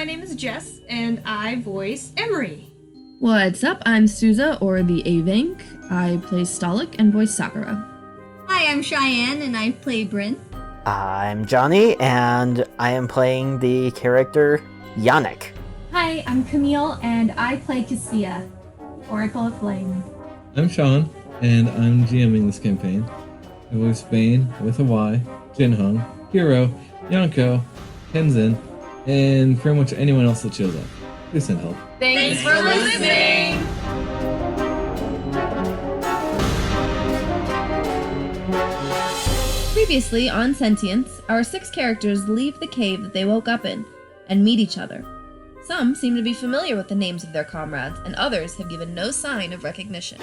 my name is Jess, and I voice Emry. What's up? I'm Sousa, or the Avink. I play Stolik and voice Sakura. Hi, I'm Cheyenne, and I play Bryn. I'm Johnny, and I am playing the character Janek. Hi, I'm Camille, and I play Cassia, Oracle of Flame. I'm Sean, and I'm GMing this campaign. I voice Bayn with a Y, Heung, Hiro, Nyanko, Kenzen, and pretty much anyone else that shows up. Please send help. Thanks for listening! Previously on Sentience, our 6 characters leave the cave that they woke up in and meet each other. Some seem to be familiar with the names of their comrades, and others have given no sign of recognition.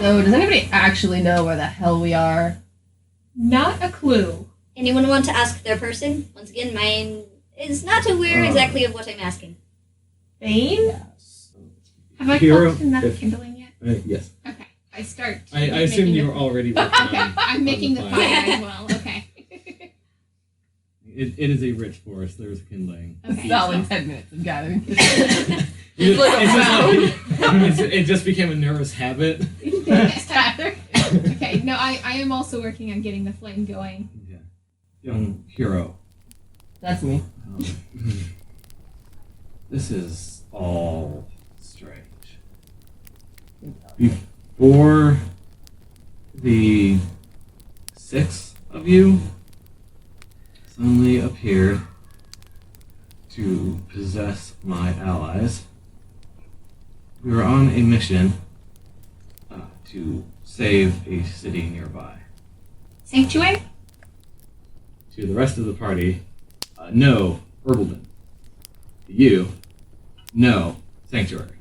So, does anybody actually know where the hell we are? Not a clue. Anyone want to ask their person? Once again, mine is not aware exactly of what I'm asking. Bayn? Have I Hiro, collected enough kindling yet? Yes. Okay, I start. I assume you were already working Okay, on I'm making the on fire as well. Okay. It is a rich forest. There's kindling. Okay. Solid 10 minutes of gathering. It just became a nervous habit. Okay, no, I am also working on getting the flame going. Yeah. Young Hiro. That's me. This is all strange. Before the 6 of you suddenly appeared to possess my allies, we were on a mission to save a city nearby. Sanctuary? To the rest of the party, no, Herbaldon. To you, no, Sanctuary.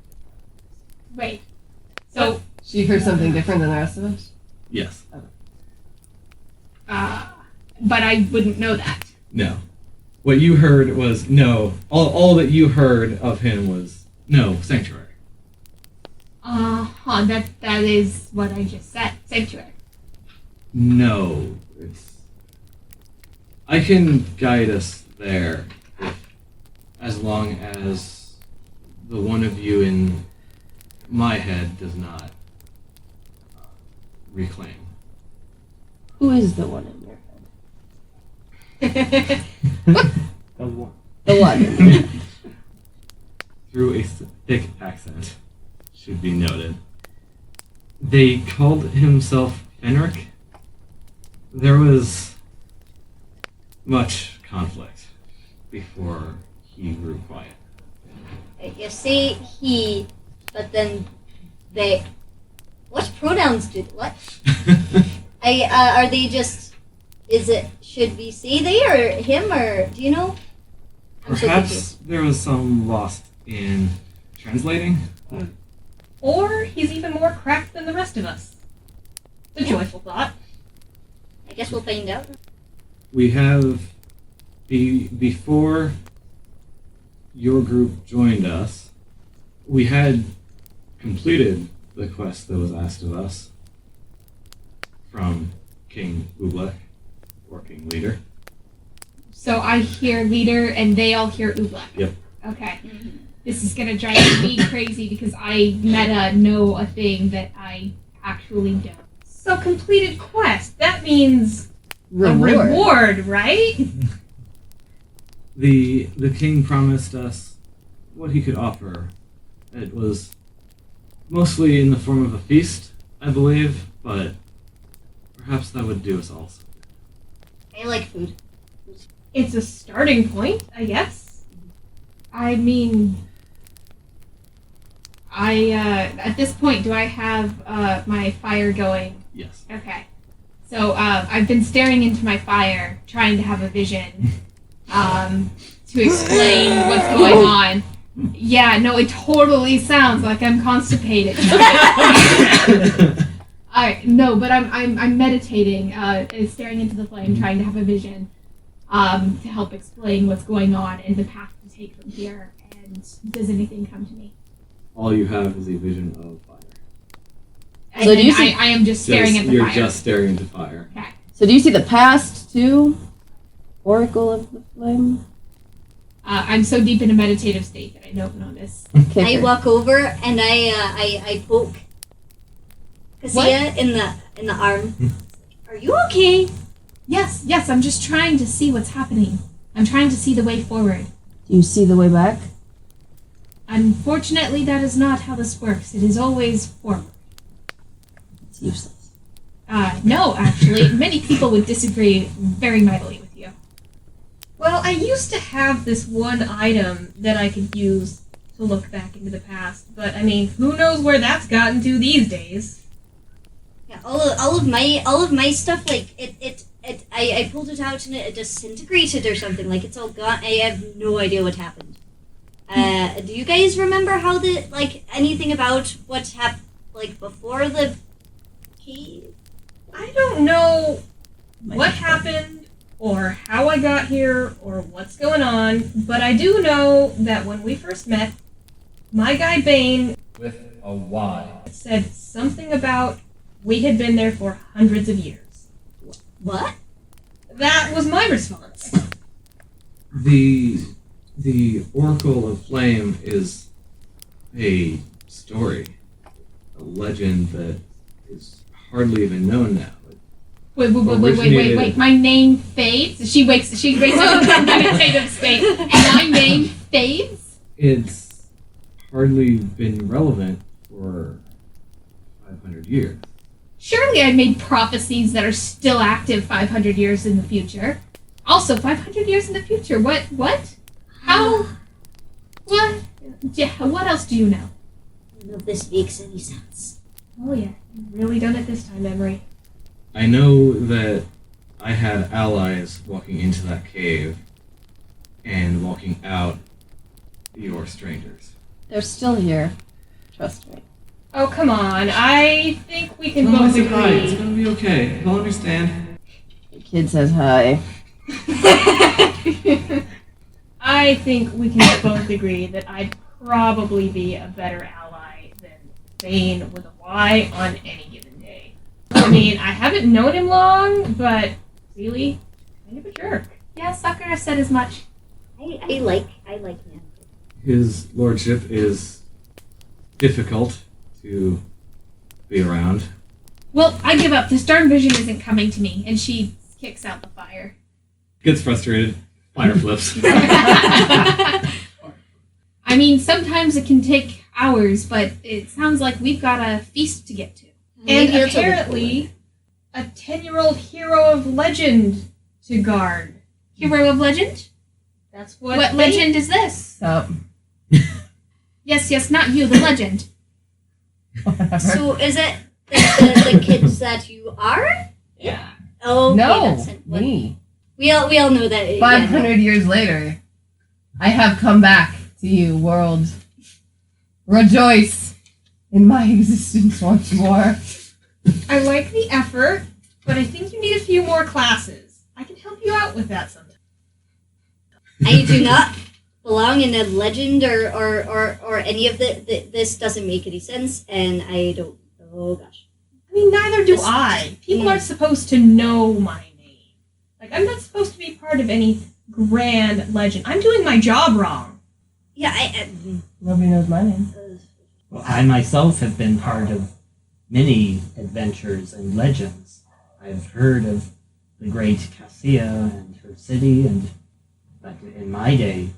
Wait. So, She heard something different than the rest of us? Yes. but I wouldn't know that. No. What you heard was no. All that you heard of him was no, Sanctuary. That is what I just said. Sanctuary. No. I can guide us there as long as the one of you in my head does not reclaim. Who is the one in your head? The one. The one. Through a thick accent, should be noted. They called himself Fenr'rik. There was much conflict before he grew quiet. You say he, but then they. What pronouns do what? Are they just? Is it? Should we say they or him or do you know? Perhaps there was some lost in translating. Or he's even more cracked than the rest of us. It's a joyful thought. I guess we'll find out. We have before your group joined us, we had completed the quest that was asked of us from King Ublek, or King Leader. So I hear leader, and they all hear Ublek. Yep. Okay. This is gonna drive me crazy because I meta know a thing that I actually don't. So completed quest. That means Reward. a reward, right? The king promised us what he could offer. It was mostly in the form of a feast, I believe, but perhaps that would do us all. I like food. It's a starting point, I guess. I mean, at this point, do I have my fire going? Yes. Okay. So I've been staring into my fire, trying to have a vision to explain what's going on. Yeah, no, it totally sounds like I'm constipated. No, but I'm meditating, staring into the flame, trying to have a vision to help explain what's going on and the path to take from here. And does anything come to me? All you have is a vision of fire. And So do then you see- I am just staring at the You're fire. just staring into fire. Okay. So do you see the past too? Oracle of the Flame? I'm so deep in a meditative state that I don't notice. Okay. I walk over and I poke Cassia in the arm. Are you okay? Yes, I'm just trying to see what's happening. I'm trying to see the way forward. Do you see the way back? Unfortunately, that is not how this works. It is always forward. It's useless. No, actually, many people would disagree very mightily with you. Well, I used to have this one item that I could use to look back into the past, but I mean, who knows where that's gotten to these days? Yeah, all of my stuff, like I pulled it out and it disintegrated or something. Like it's all gone. I have no idea what happened. Do you guys remember how anything about what happened like before the cave? I don't know what happened or how I got here or what's going on, but I do know that when we first met, my guy Bayn With a Y. said something about we had been there for hundreds of years. What? That was my response. The Oracle of Flame is a story, a legend that is hardly even known now. Wait. My name fades? She wakes up in a meditative state, and my name fades? It's hardly been relevant for 500 years. Surely I made prophecies that are still active 500 years in the future. Also, 500 years in the future, what? How? What? Yeah, what else do you know? None of this makes any sense. Oh yeah, you've really done it this time, Emry. I know that I had allies walking into that cave and walking out. You're strangers. They're still here. Trust me. Oh come on, I think we can Tell them I both say hi. It's agree. gonna be okay. They'll understand. The kid says hi. I think we can both agree that I'd probably be a better ally than Bayn with a Y on any given day. I mean, I haven't known him long, but really, kind of a jerk. Yeah, Sakura said as much. I like him. His lordship is difficult to be around. Well, I give up. This darn vision isn't coming to me, and she kicks out the fire. Gets frustrated. Fire flips. I mean, sometimes it can take hours, but it sounds like we've got a feast to get to. And Maybe it's a apparently, a 10-year-old hero of legend to guard. Hero of legend? That's what What Bayn- legend is this? So, Yes, not you, the legend. whatever. So is it the kids that you are? Yeah. Oh, okay, No, that's it. What- me. We all know that. 500 years later, I have come back to you, world. Rejoice in my existence once more. I like the effort, but I think you need a few more classes. I can help you out with that sometime. I do not belong in a legend or any of this doesn't make any sense, and I don't. Oh gosh. I mean, neither do This- I. People aren't supposed to know my name. Like, I'm not supposed to be part of any grand legend. I'm doing my job wrong. Yeah, Nobody knows my name. Well, I myself have been part of many adventures and legends. I've heard of the great Cassia and her city, but in my day,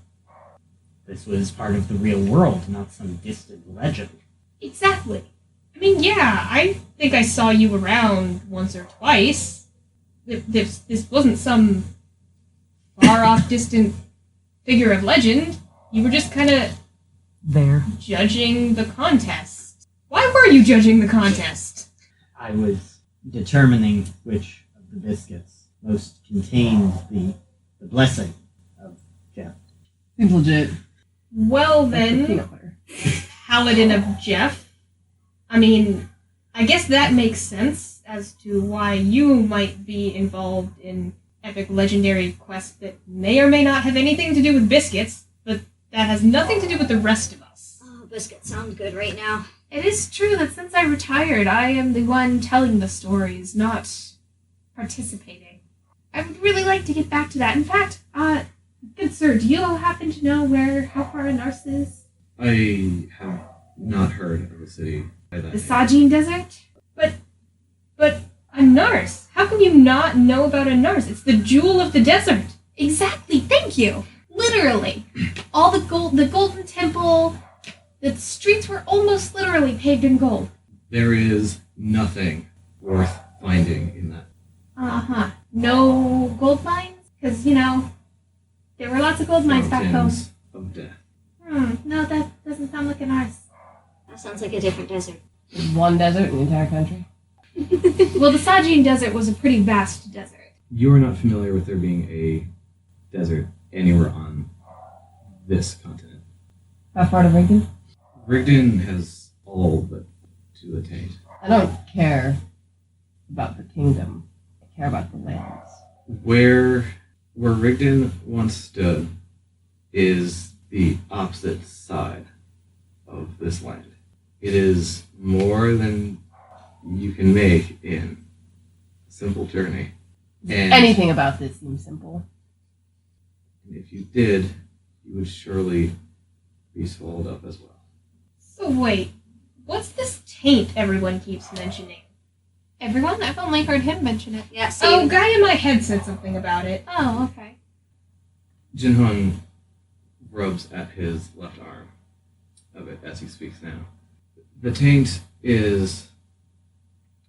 this was part of the real world, not some distant legend. Exactly. I mean, yeah, I think I saw you around once or twice. This wasn't some far-off, distant figure of legend. You were just kind of There. judging the contest. Why were you judging the contest? I was determining which of the biscuits most contained the blessing of Jeff. Seems legit. Well, That's the then, peanut butter. Paladin of Jeff. I mean, I guess that makes sense as to why you might be involved in epic legendary quests that may or may not have anything to do with biscuits, but That has nothing to do with the rest of us. Oh, biscuits sound good right now. It is true that since I retired, I am the one telling the stories, not participating. I would really like to get back to that. In fact, good sir, do you happen to know how far Nars is? I have not heard of a city by that The name. Sajin Desert? But a Nars? How can you not know about a Nars? It's the jewel of the desert. Exactly, thank you. Literally. All the Golden Temple, the streets were almost literally paved in gold. There is nothing worth finding in that. Uh-huh. No gold mines? Because, there were lots of gold mines back home. Fountains of death. No, that doesn't sound like a Nars. That sounds like a different desert. There's one desert in the entire country. Well, the Sajin Desert was a pretty vast desert. You are not familiar with there being a desert anywhere on this continent. How far to Rigdon? Rigdon has all but to the taint. I don't care about the kingdom. I care about the lands. Where Rigdon once stood is the opposite side of this land. It is more than you can make in a simple journey. And Anything about this seems simple. if you did, you would surely be swallowed up as well. So wait, what's this taint everyone keeps mentioning? Everyone? I've only heard him mention it. Yeah, Oh, same. guy in my head said something about it. Oh, okay. Jinhun rubs at his left arm of it as he speaks now. The taint is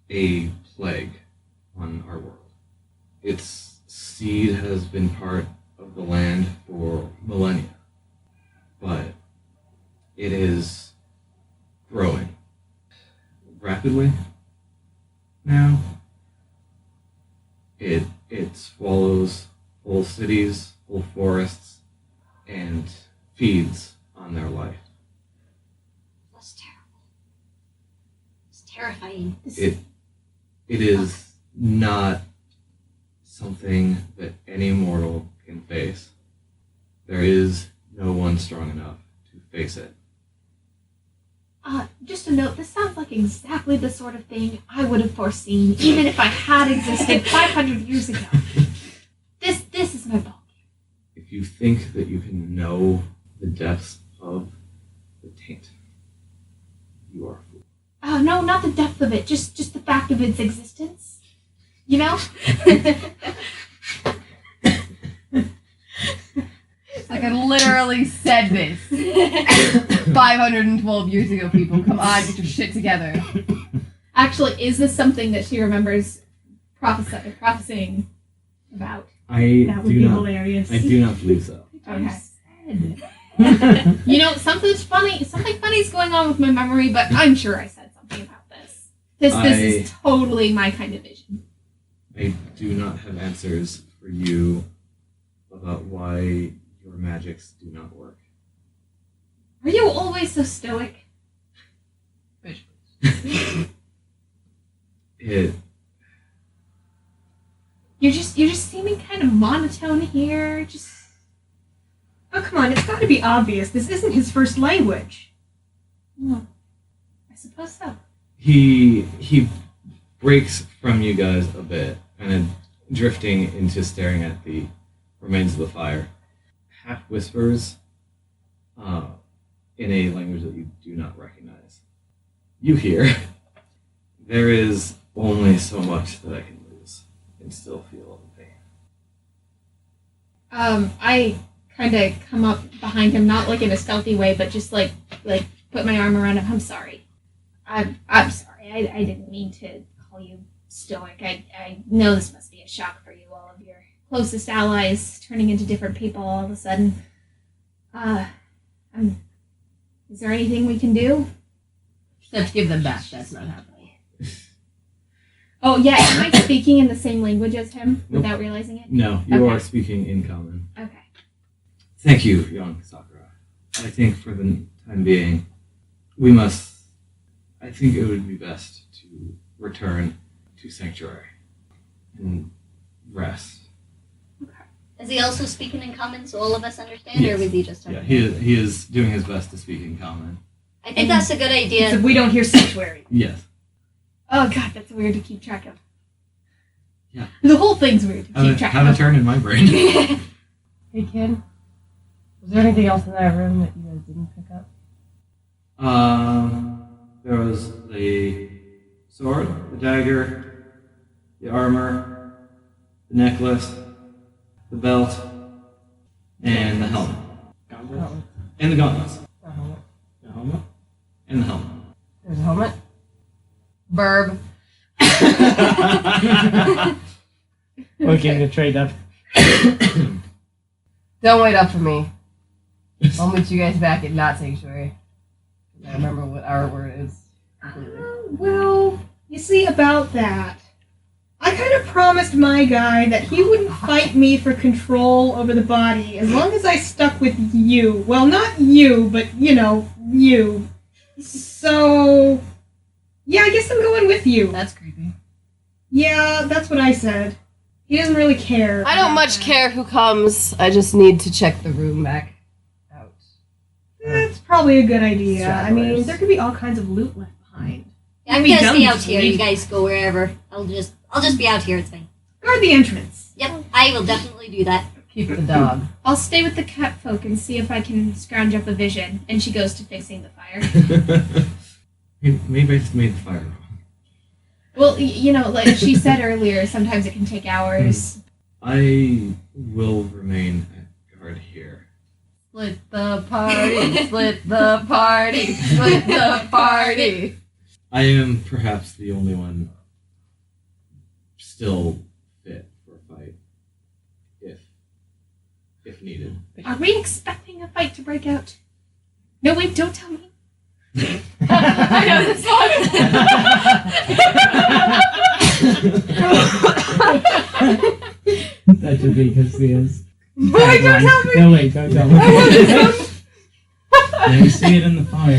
a plague on our world. Its seed has been part of the land for millennia, but it is growing rapidly now. It swallows whole cities, whole forests, and feeds on their life. That's terrible. It's terrifying. It is not something that any mortal can face. There is no one strong enough to face it. Just a note, this sounds like exactly the sort of thing I would have foreseen, even if I had existed 500 years ago. This is my ball. If you think that you can know the depths of the taint, you are a fool. Oh, no, not the depth of it, just the fact of its existence. You know? Like I literally said this 512 years ago, people. Come on, get your shit together. Actually, is this something that she remembers prophesying about? That would be hilarious. I do not believe so. Okay. Something funny's going on with my memory, but I'm sure I said something about this. This is totally my kind of vision. I do not have answers for you about why your magics do not work. Are you always so stoic? You're just seeming kind of monotone here. Oh, come on, it's got to be obvious. This isn't his first language. I suppose so. He breaks from you guys a bit, kind of drifting into staring at the remains of the fire. Half whispers in a language that you do not recognize. You hear, there is only so much that I can lose and still feel the pain. I kind of come up behind him, not like in a stealthy way, but just like put my arm around him. I'm sorry. I'm sorry. I didn't mean to call you stoic. I know this must be a shock for you, all of your closest allies turning into different people all of a sudden. Is there anything we can do? Let's give them back. That's not happening. Oh, yeah, am I speaking in the same language as him without realizing it? No, you Okay. are speaking in common. Okay. Thank you, young Sakura. I think for the time being, I think it would be best to return to Sanctuary and rest. Is he also speaking in common so all of us understand, or was he just talking? Yeah, he is doing his best to speak in common. I think that's a good idea. So we don't hear sanctuary. Yes. Oh god, that's weird to keep track of. Yeah. The whole thing's weird to keep track Have a of. turn in my brain. Hey, kid. Was there anything else in that room that you guys didn't pick up? There was the sword, the dagger, the armor, the necklace, the belt, and the helmet. Gauntlets? And the gauntlets. A helmet. The helmet? And the helmet. There's a helmet. Burb. Looking to trade up. Don't wait up for me. I'll meet you guys back at Not Sanctuary. I remember what our word is. Completely. Well, you see about that. I kind of promised my guy that he wouldn't fight me for control over the body as long as I stuck with you. Well, not you, but, you. So, yeah, I guess I'm going with you. That's creepy. Yeah, that's what I said. He doesn't really care. I don't much care who comes. I just need to check the room back out. That's probably a good idea. I mean, Stragglers. there could be all kinds of loot left behind. I'm We gonna don't stay out just here. leave. You guys go wherever. I'll just be out here. It's fine. Guard the entrance. Yep, I will definitely do that. Keep the dog. I'll stay with the cat folk and see if I can scrounge up a vision. And she goes to fixing the fire. Maybe I just made the fire wrong. Well, like she said earlier, sometimes it can take hours. I will remain at guard here. Split the party. Split the party. Split the party. I am perhaps the only one still fit for a fight, if needed. Are we expecting a fight to break out? No, wait, don't tell me. I know this That should be Cassia's. Wait, don't tell me. No, wait, don't tell me. Now you see it in the fire.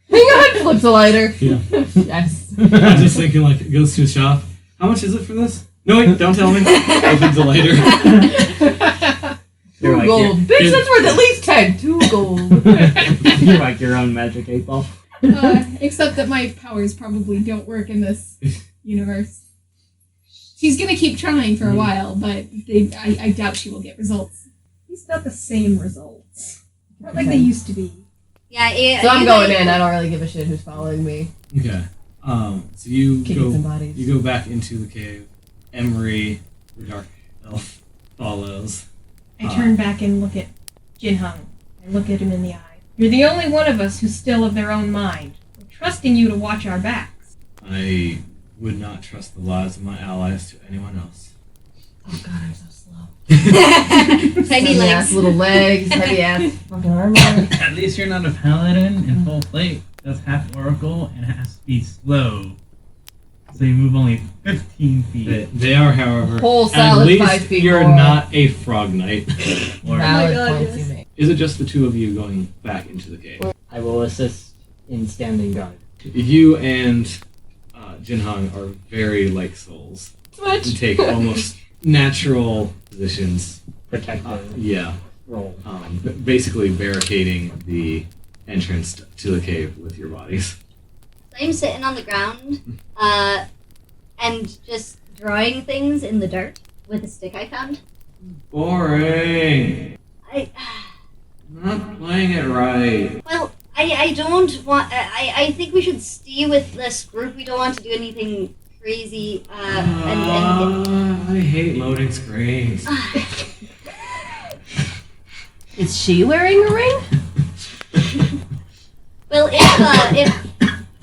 Hang on. Flips a lighter. Yeah. Yes. I'm just thinking, like, it goes to a shop. How much is it for this? No, wait, don't tell me. Opens a lighter. You're 2 like, gold. you're- Bitch, that's worth at least 10. 2 gold. You're like your own magic 8-ball. Except that my powers probably don't work in this universe. She's gonna keep trying for a while, but I doubt she will get results. It's not the same results. Not like they used to be. Yeah. So I'm going in. I don't really give a shit who's following me. Okay. So you Kicking some go bodies. you go back into the cave. Emry, the dark elf, follows. I turn back and look at Jin Heung. I look at him in the eye. You're the only one of us who's still of their own mind. We're trusting you to watch our backs. I would not trust the lives of my allies to anyone else. Oh god, I'm so slow. Tiny Ass legs. little legs, heavy ass fucking armor. At least you're not a paladin in full plate. That's half oracle and it has to be slow. So you move only 15 feet. They are, however, Whole at solid least 5 feet you're more. not a frog knight. Or Valid God, points yes. you make. is it just the two of you going back into the cave? I will assist in standing guard. You and Jin Heung are very like souls. You take almost natural positions. Protective Yeah. role. Basically barricading the entrance to the cave with your bodies. I'm sitting on the ground, and just drawing things in the dirt with a stick I found. Boring. I'm not playing it right. Well, I don't want. I think we should stay with this group. We don't want to do anything crazy. I hate loading screens. Is she wearing a ring? Well,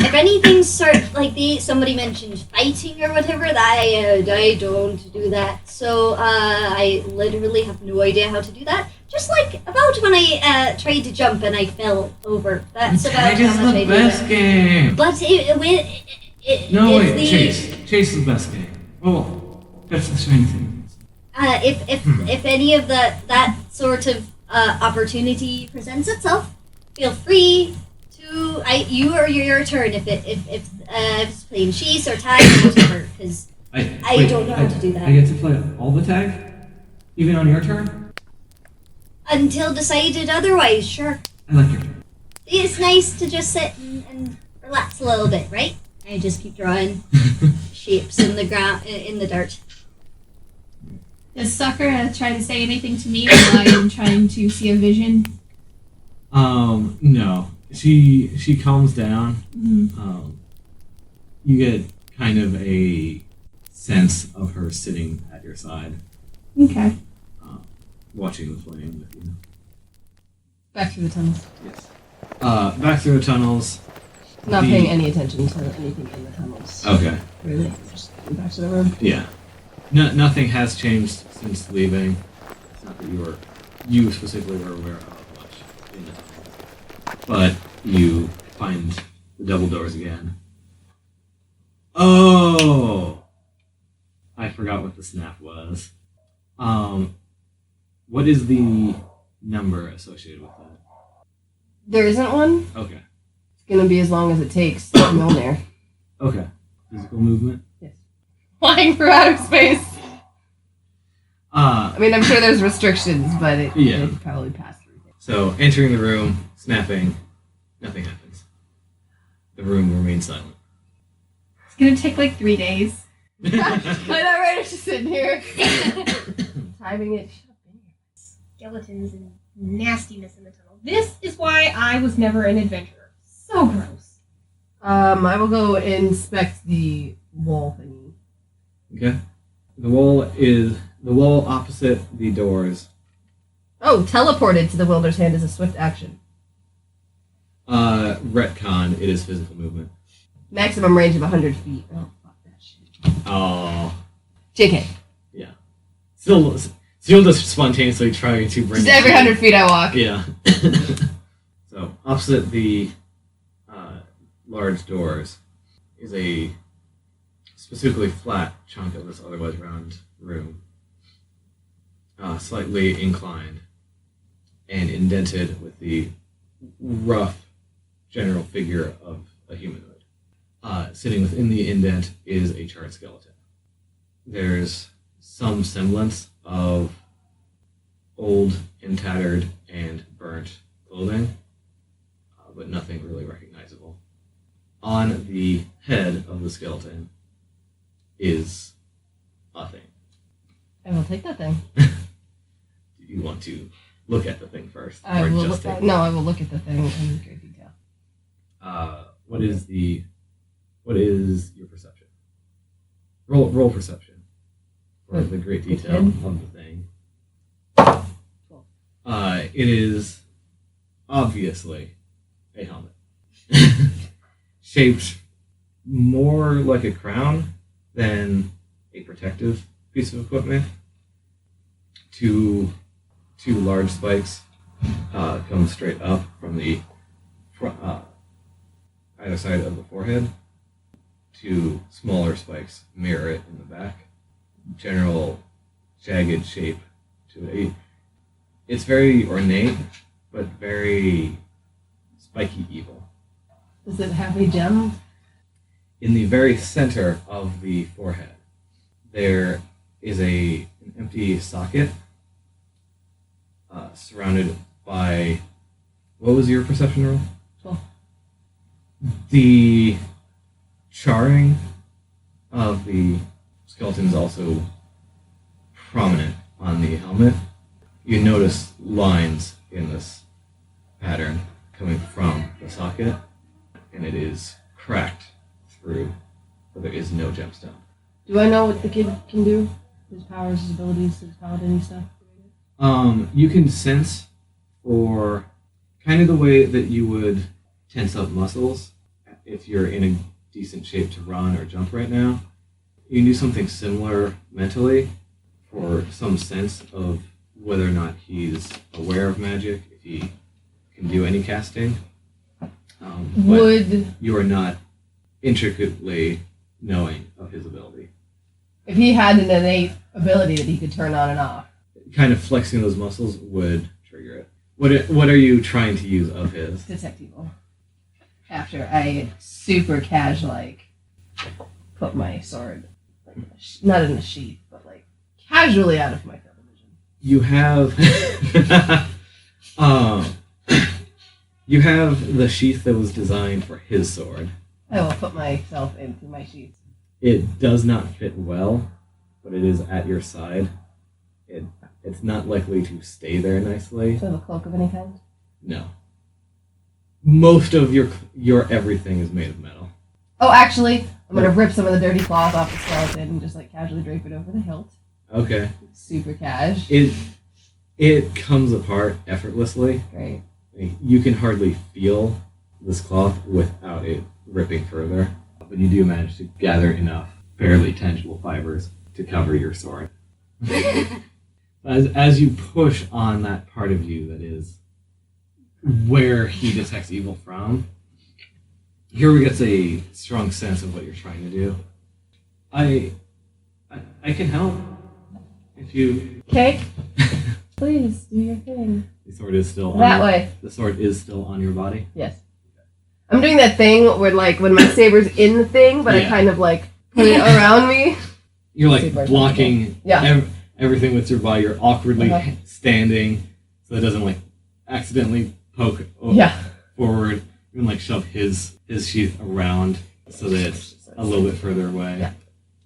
if anything starts like somebody mentioned fighting or whatever, I don't do that. So I literally have no idea how to do that. Just like about when I tried to jump and I fell over. That's about Tag is how much I the do best that. game. But Chase is the best game. Oh, that's the shiny thing. If any of that sort of opportunity presents itself, feel free to your turn if it's playing chase or tag or whatever, because I don't know how to do that. I get to play all the tag? Even on your turn? Until decided otherwise, sure. I like your turn. It's nice to just sit and relax a little bit, right? I just keep drawing shapes in the ground, in the dirt. Does Sakura try to say anything to me while I am trying to see a vision? No. She calms down. Mm-hmm. You get kind of a sense of her sitting at your side, Okay. watching the flame with you. Back through the tunnels. Yes. Back through the tunnels. Not paying any attention to anything in the tunnels. Okay. Really? Just going back to the room. Yeah. Nothing has changed since leaving. It's not that you specifically were aware of much in the tunnels. But you find the double doors again. Oh! I forgot what the snap was. What is the number associated with that? There isn't one. Okay. It's gonna be as long as it takes to go there. Okay. Physical movement? Yes. Flying through outer space. Uh, I mean, I'm sure there's restrictions, but it'd probably pass through. So, entering the room, snapping, nothing happens. The room remains silent. It's gonna take like 3 days. I know, right? I'm just sitting here. Timing it. Skeletons and nastiness in the tunnel. This is why I was never an adventurer. So gross. I will go inspect the wall thingy. Okay. The wall opposite the doors. Oh, teleported to the wielder's hand is a swift action. Retcon, it is physical movement. Maximum range of 100 feet. Oh, fuck that shit. Oh. JK. Yeah. Still just spontaneously trying to bring Just every 100 feet I walk. Yeah. So, opposite the large doors is a specifically flat chunk of this otherwise round room. Slightly inclined and indented with the rough general figure of a humanoid. Sitting within the indent is a charred skeleton. There's some semblance of old and tattered and burnt clothing, but nothing really recognizable. On the head of the skeleton is a thing. I will take that thing. Do you want to look at the thing first? I will look at the thing in great detail. What is your perception? Roll perception for the great detail of the thing. It is obviously a helmet. Shaped more like a crown than a protective piece of equipment. Two large spikes come straight up from the either side of the forehead. Two smaller spikes mirror it in the back. General jagged shape to it. It's very ornate, but very spiky evil. Does it have a gem? In the very center of the forehead, there is an empty socket surrounded by... What was your perception roll? 12. The charring of the skeleton is also prominent on the helmet. You notice lines in this pattern coming from the socket, and it is cracked through, but there is no gemstone. Do I know what the kid can do? His powers, his abilities, his paladin stuff? You can sense, or kind of the way that you would tense up muscles if you're in a decent shape to run or jump right now. You can do something similar mentally for some sense of whether or not he's aware of magic, if he can do any casting. But you are not intricately knowing of his ability. If he had an innate ability that he could turn on and off. Kind of flexing those muscles would trigger it. What are you trying to use of his? Detect evil. After I super cash put my sword, not in a sheath, but casually out of my field of vision. You have you have the sheath that was designed for his sword. I will put myself into my sheath. It does not fit well, but it is at your side. It's not likely to stay there nicely. Do I have a cloak of any kind? No. Most of your everything is made of metal. Oh, actually, I'm gonna rip some of the dirty cloth off the skeleton and just like casually drape it over the hilt. Okay. Super cash. It comes apart effortlessly. Great. You can hardly feel this cloth without it ripping further, but you do manage to gather enough fairly tangible fibers to cover your sword. As you push on that part of you that is where he detects evil from, Hiro gets a strong sense of what you're trying to do. I can help if you. Okay. Please do your thing. The sword is still That way. The sword is still on your body. Yes. I'm doing that thing where like when my saber's in the thing, but I Yeah. kind of like put it around me. You're like Super blocking Yeah. everything with your body. You're awkwardly Uh-huh. standing so it doesn't like accidentally poke Yeah. forward. You can like shove his sheath around so that it's a little bit further away.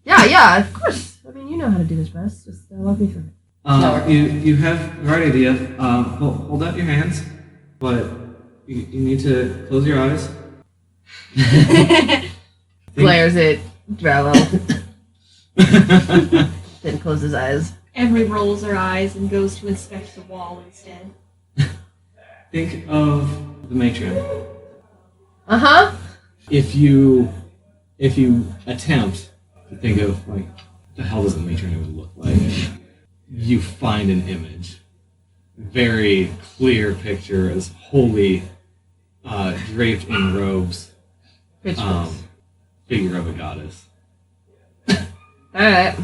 Yeah, of course. I mean, you know how to do this best. Just walk me through it. You have the right idea. Hold out your hands, but you need to close your eyes. Glares at Drello. Then closes his eyes. Emry rolls her eyes and goes to inspect the wall instead. Think of the matron. Uh-huh. If you attempt to think of like the hell does a matron would look like, you find an image. Very clear picture as wholly draped in robes. Figure of a goddess. Alright.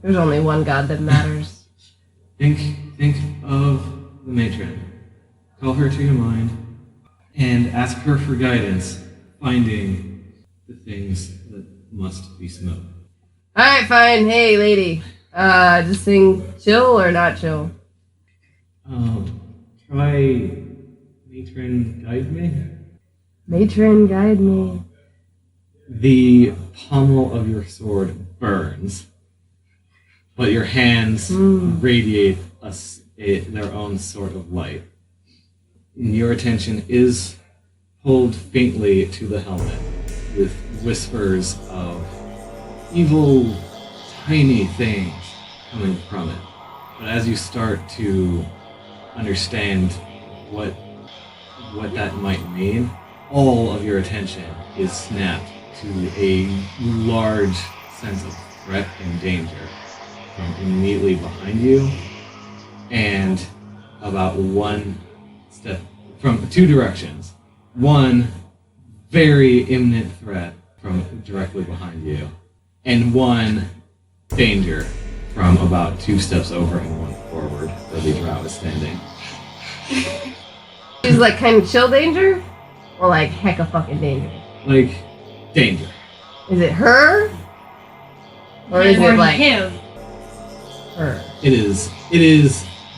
There's only one god that matters. Think of the matron. Call her to your mind and ask her for guidance, finding the things that must be smote. Alright, fine. Hey, lady. Just sing chill or not chill? Try matron guide me. Matron, guide me. The pommel of your sword burns, but your hands radiate their own sort of light. Your attention is pulled faintly to the helmet with whispers of evil, tiny things coming from it. But as you start to understand what that might mean, all of your attention is snapped to a large sense of threat and danger from immediately behind you and about one step from two directions. One very imminent threat from directly behind you, and one danger from about 2 steps over and 1 forward where the drow is standing. Is like kind of chill danger? Or like hecka fucking danger? Like, danger. Is it her? Or is it like him? her? It is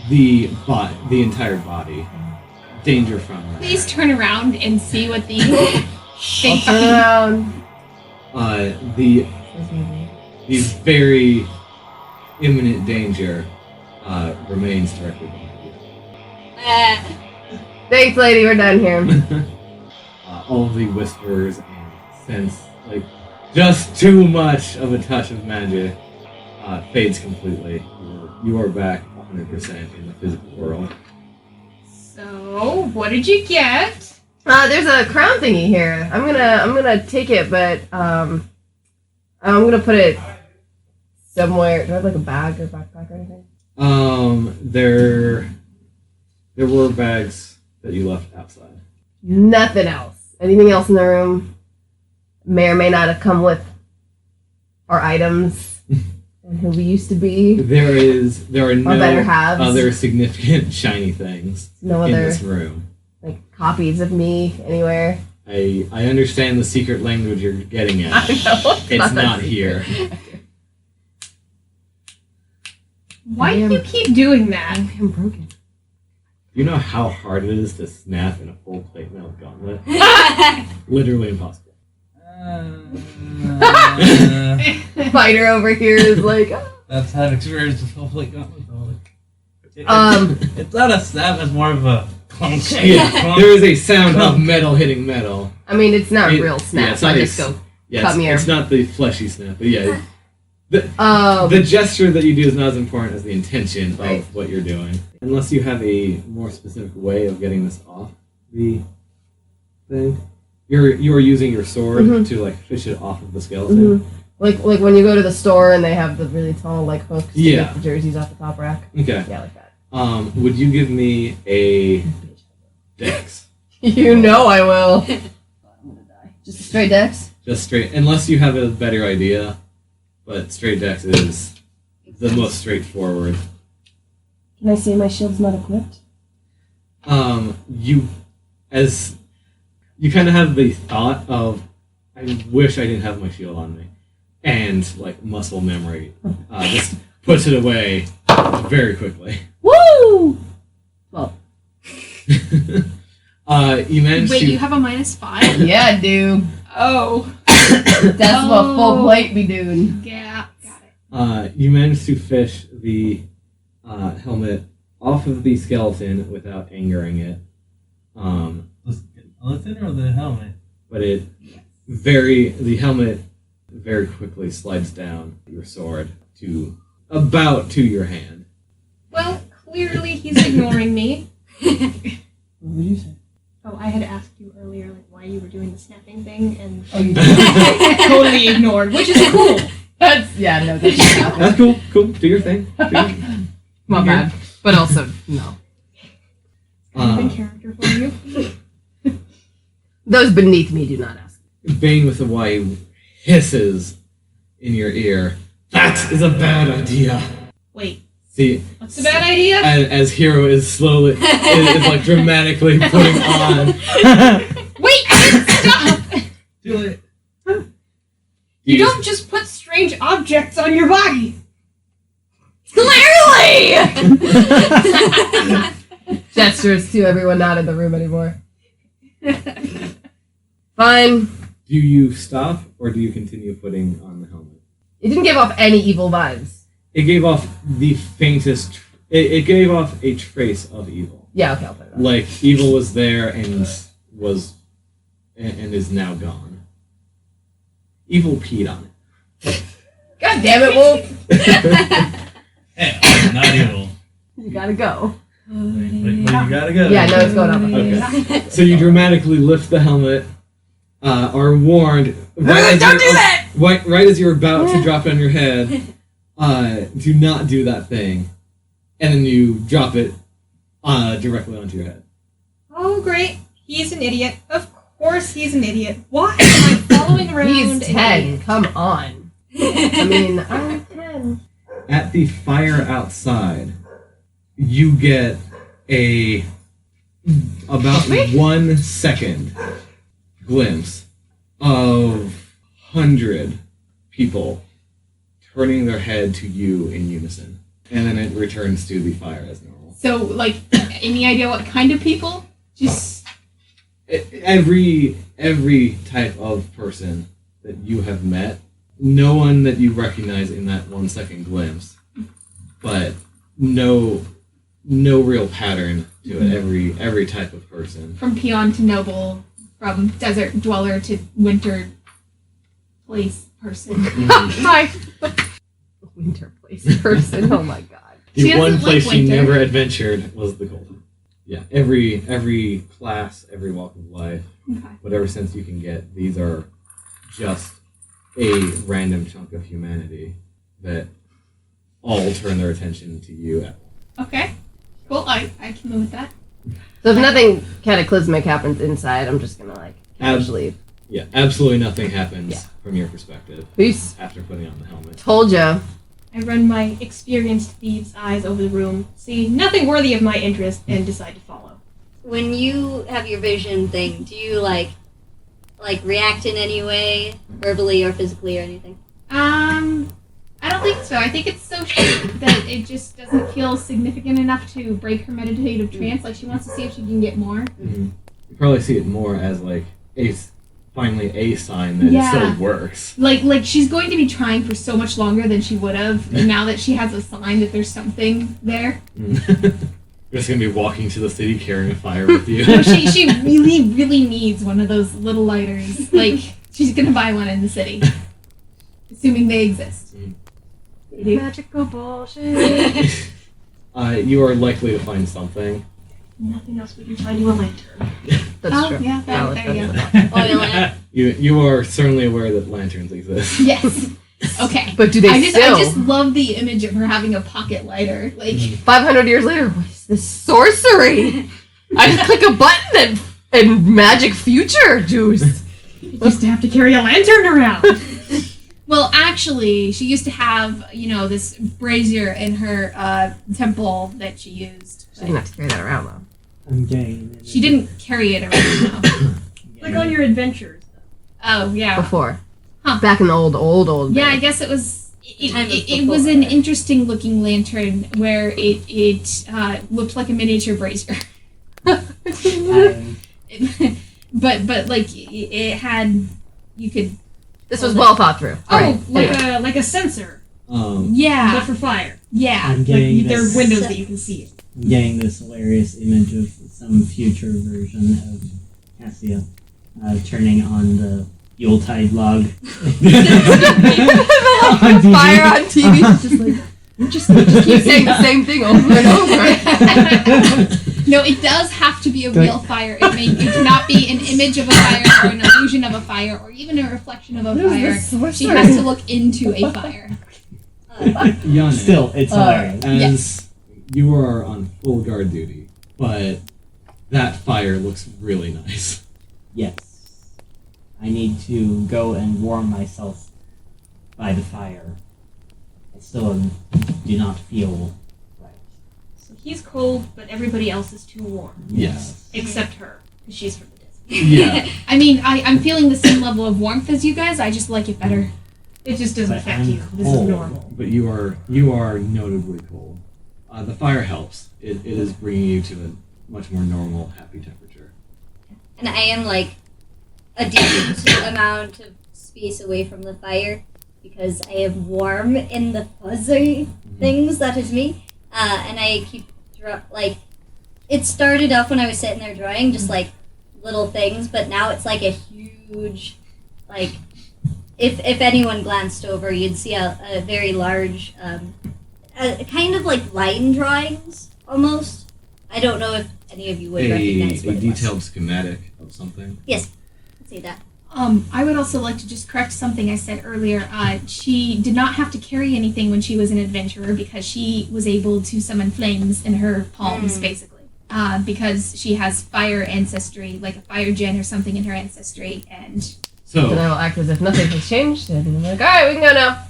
the entire body. Danger from her. Please turn around and see what these I'll things turn around. The very imminent danger remains directly behind you. Thanks, lady. We're done here. All of the whispers and sense, like, just too much of a touch of magic fades completely. You are back 100% in the physical world. So, what did you get? There's a crown thingy here. I'm gonna take it, but I'm gonna put it somewhere. Do I have like a bag or backpack or anything? There were bags that you left outside. Nothing else. Anything else in the room may or may not have come with our items and who we used to be. There are no better halves. other significant shiny things No in other this room. like copies of me anywhere. I understand the secret language you're getting at. I know. It's not that here. Why do you keep doing that? I'm broken. You know how hard it is to snap in a full plate mail gauntlet? Literally impossible. Fighter over here is like, ah. That's had experience with full plate gauntlet. It's not a snap, it's more of a clunk. Yeah, there is a sound of metal hitting metal. I mean, it's not real snap. it's not I a just go, Yeah, come here. it's not the fleshy snap, but yeah. The gesture that you do is not as important as the intention of what you're doing. Unless you have a more specific way of getting this off the thing. You are using your sword to like fish it off of the skeleton. Like when you go to the store and they have the really tall like hooks to Yeah. get the jerseys off the top rack. Okay. Yeah, like that. Would you give me a dex? You know I will. I'm gonna die. Just a straight dex? Just straight, unless you have a better idea. But straight dex is the most straightforward. Can I say my shield's not equipped? You kind of have the thought of, I wish I didn't have my shield on me, and like muscle memory just puts it away very quickly. Woo! Well, you managed Wait, to. you have a -5? yeah, dude. Oh. That's what full plate be doing. Yeah, got it. You managed to fish the helmet off of the skeleton without angering it. The skeleton or the helmet? But the helmet very quickly slides down your sword to about to your hand. Well, clearly he's ignoring me. What did you say? Oh, I had asked you earlier like why you were doing the snapping thing, and Oh, you totally ignored, which is cool. That's That's cool. Cool. Do your thing. my bad. But also, no. Kind of in character for you. Those beneath me do not ask. Bayn with a Y hisses in your ear. That is a bad idea. Wait, See, what's the bad idea? as Hiro is slowly, is like dramatically putting on. Wait, stop! Do it. You don't just put strange objects on your body. Clearly! Gestures to everyone not in the room anymore. Fine. Do you stop or do you continue putting on the helmet? It didn't give off any evil vibes. It gave off the faintest. It gave off a trace of evil. Yeah, okay, I'll put it on. Like evil was there and is now gone. Evil peed on it. God damn it, Wolf! Hey, not evil. You gotta go. But you gotta go. Yeah, no, it's going up. Okay. So you dramatically lift the helmet. Are warned. Don't do that! Right as you're about to drop it on your head. Do not do that thing. And then you drop it directly onto your head. Oh, great. He's an idiot. Of course he's an idiot. Why am I following around? He's an 10. idiot? Come on. I mean, I'm 10. At the fire outside, you get about 1 second glimpse of 100 people turning their head to you in unison. And then it returns to the fire as normal. So, like, any idea what kind of people? Just Every type of person that you have met, no one that you recognize in that 1 second glimpse, but no real pattern to it. Every type of person. from peon to noble, from desert dweller to winter place person. My Winter place person. Oh my god. She The doesn't one like place she winter. never adventured was the cold. Yeah, every class, every walk of life, Okay. whatever sense you can get, these are just a random chunk of humanity that all turn their attention to you. Okay. Cool. I can live with that. So if nothing cataclysmic happens inside, I'm just gonna like leave. Yeah, absolutely nothing happens Yeah. from your perspective Peace. after putting on the helmet. Told ya. I run my experienced thieves' eyes over the room, see nothing worthy of my interest, and decide to follow. When you have your vision thing, do you like react in any way, verbally or physically or anything? I don't think so. I think it's so short that it just doesn't feel significant enough to break her meditative trance. Like, she wants to see if she can get more. Mm-hmm. You probably see it more as, like, finally a sign that it still works. Like she's going to be trying for so much longer than she would have, and now that she has a sign that there's something there. You're just going to be walking to the city carrying a fire with you. No, she really, really needs one of those little lighters. Like, she's going to buy one in the city. Assuming they exist. Magical bullshit. You are likely to find something. Nothing else, we can find you a lantern. That's true. Yeah, Valid. there you go. Oil lamp. You are certainly aware that lanterns exist. Yes. Okay. But do they I still? just love the image of her having a pocket lighter. Like, 500 years later, what is this sorcery? I just click a button and magic future juice. You used to have to carry a lantern around. well, actually, she used to have, this brazier in her temple that she used. She didn't have to carry that around though. I'm getting. She didn't carry it around, though. Like on your adventures. Oh, yeah. Before. Huh. Back in the old Yeah, I days. guess it was. Time It was an interesting looking lantern where it looked like a miniature brazier. Um, but like it had, you could. This was well thought through. Oh, like a sensor, Yeah. but for fire. Yeah. I'm Like getting there are this. windows that you can see. I'm getting this hilarious image of some future version of Cassia turning on the Yuletide log. Fire on TV. Just keep saying the same thing over and over. No, it does have to be a real fire. It cannot be an image of a fire or an illusion of a fire or even a reflection of a fire. She has to look into a fire. Janek, Still, it's hilarious. as you are on full guard duty, but that fire looks really nice. Yes. I need to go and warm myself by the fire. I still do not feel right. So he's cold, but everybody else is too warm, Yes. except her, because she's from the desert. Yeah. I mean, I'm feeling the same level of warmth as you guys. I just like it better. It just doesn't But affect I'm you. This is cold. normal. But you are notably cold. The fire helps. It is bringing you to a much more normal, happy temperature. And I am like a decent amount of space away from the fire because I am warm in the fuzzy things that is me. And I keep it started off when I was sitting there drawing, just like little things, but now it's like a huge, like if anyone glanced over, you'd see a very large, kind of like line drawings almost. I don't know if any of you would recognize A what it detailed schematic of something. was. Let's say that. I would also like to just correct something I said earlier. She did not have to carry anything when she was an adventurer because she was able to summon flames in her palms, basically. Because she has fire ancestry, like a fire gen or something in her ancestry, and So, Then I will act as if nothing has changed, and I'm like, alright, we can go now.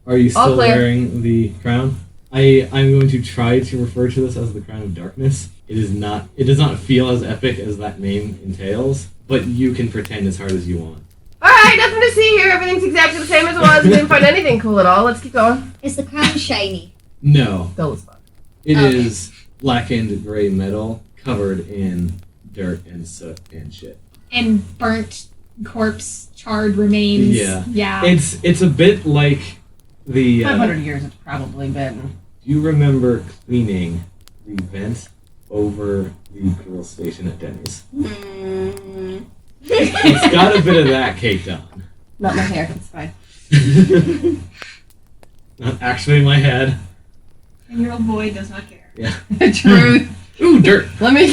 are you All still clear. wearing the crown? I'm going to try to refer to this as the Crown of Darkness. It does not feel as epic as that name entails, but you can pretend as hard as you want. Alright, nothing to see here. Everything's exactly the same as it was. We didn't find anything cool at all. Let's keep going. Is the crown shiny? No, Dull as fuck. it Okay. is blackened gray metal covered in dirt and soot and shit. and burnt corpse, charred remains. Yeah. Yeah. It's a bit like the. 500 years it's probably been. Do you remember cleaning the vent over the grill station at Denny's? It's got a bit of that caked on. Not my hair, it's fine. Not actually my head. 10-year-old boy does not care. Yeah. Truth. Ooh, dirt. Let me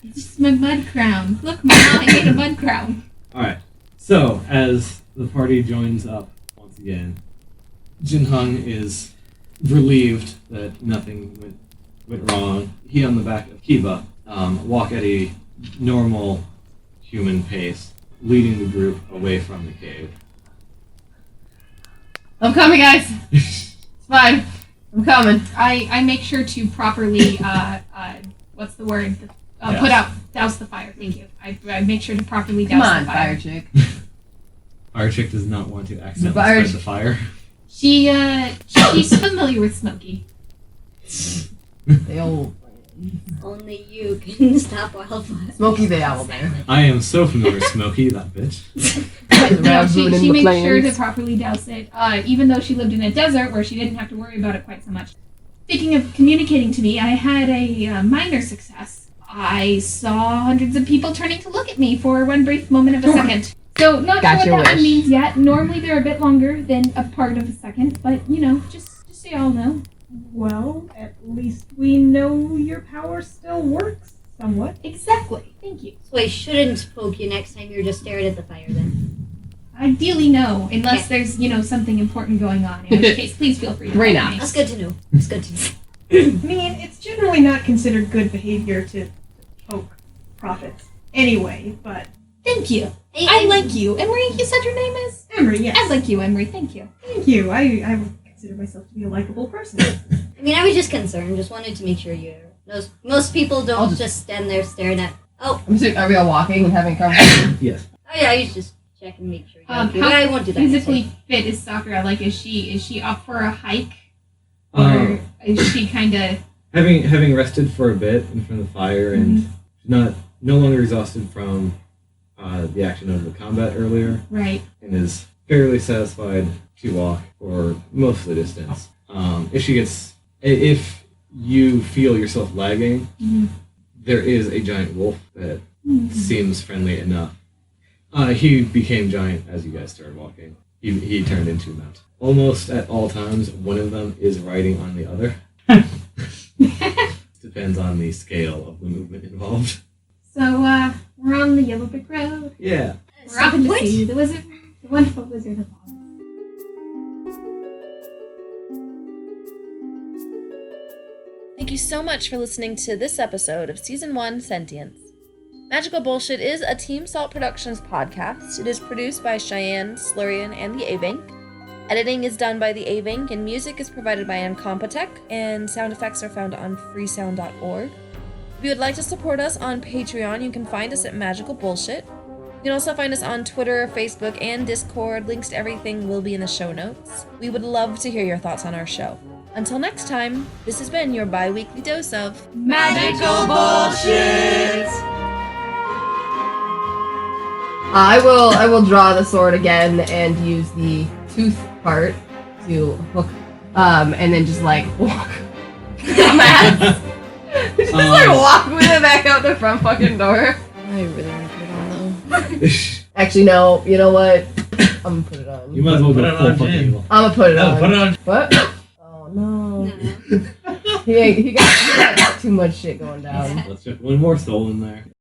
It's just my mud crown. Look, Mom, I made a mud crown. Alright. So, as the party joins up once again, Jinhung is relieved that nothing went wrong. He on the back of Kiba walk at a normal human pace, leading the group away from the cave. I'm coming, guys. It's fine. I'm coming. I make sure to properly, what's the word? Douse the fire. Thank you. I make sure to properly douse Come on, the fire fire. chick. Our chick does not want to accidentally Fire spread the fire. She's familiar with Smokey. The old Only you can stop wildfire. Smokey the Owl Bear. I am so familiar with Smokey, that bitch. No, she in the made sure to plains. properly douse it, even though she lived in a desert where she didn't have to worry about it quite so much. Speaking of communicating to me, I had a minor success. I saw hundreds of people turning to look at me for one brief moment of a second. So, not Got sure your what that one wish. means yet. Normally they're a bit longer than a part of a second, but, just so y'all know. Well, at least we know your power still works somewhat. Exactly. Thank you. So I shouldn't poke you next time you're just staring at the fire then. Ideally, no, unless there's, something important going on. In which case, please feel free to Right help now. me. That's good to know. That's good to know. I mean, it's generally not considered good behavior to poke prophets anyway, but Thank you. Hey, I like you. Emry, you said your name is? Emry, yes. I like you, Emry. Thank you. Thank you. I would consider myself to be a likable person. I mean, I was just concerned. Just wanted to make sure you. Most people don't I'll just stand there staring at. Oh, I'm assuming, are we all walking and having a conversation? Yes. oh yeah. I was just checking, make sure. You're okay. How I won't do that. next physically time. fit is Sakura? Like, is she up for a hike, Um, or is she kind of? having rested for a bit in front of the fire and no longer exhausted from the action of the combat earlier, Right. and is fairly satisfied to walk for most of the distance. If you feel yourself lagging, there is a giant wolf that seems friendly enough. He became giant as you guys started walking. He turned into a mount. Almost at all times, one of them is riding on the other. Depends on the scale of the movement involved. So, we're on the Yellow Brick Road. Yeah. We're off to What? see the wizard, the wonderful Wizard of Oz. Thank you so much for listening to this episode of Season 1 Sentience. Magical Bullshit is a Team Salt Productions podcast. It is produced by Cheyenne, Slurian, and the Avink. Editing is done by the Avink, and music is provided by Incompetech, and sound effects are found on freesound.org. If you would like to support us on Patreon, you can find us at Magical Bullshit. You can also find us on Twitter, Facebook, and Discord. Links to everything will be in the show notes. We would love to hear your thoughts on our show. Until next time, this has been your bi-weekly dose of Magical Bullshit! I will draw the sword again and use the tooth part to hook, and then just like walk. Just like walk with it back out the front fucking door. I really want to put it on though. Actually, no. You know what? I'm gonna put it on. You might as well Put go it full on, fucking Jen. evil. I'm gonna put it No, on. put it on. What? Oh no. No. He got too much shit going down. Let's check one more soul in there.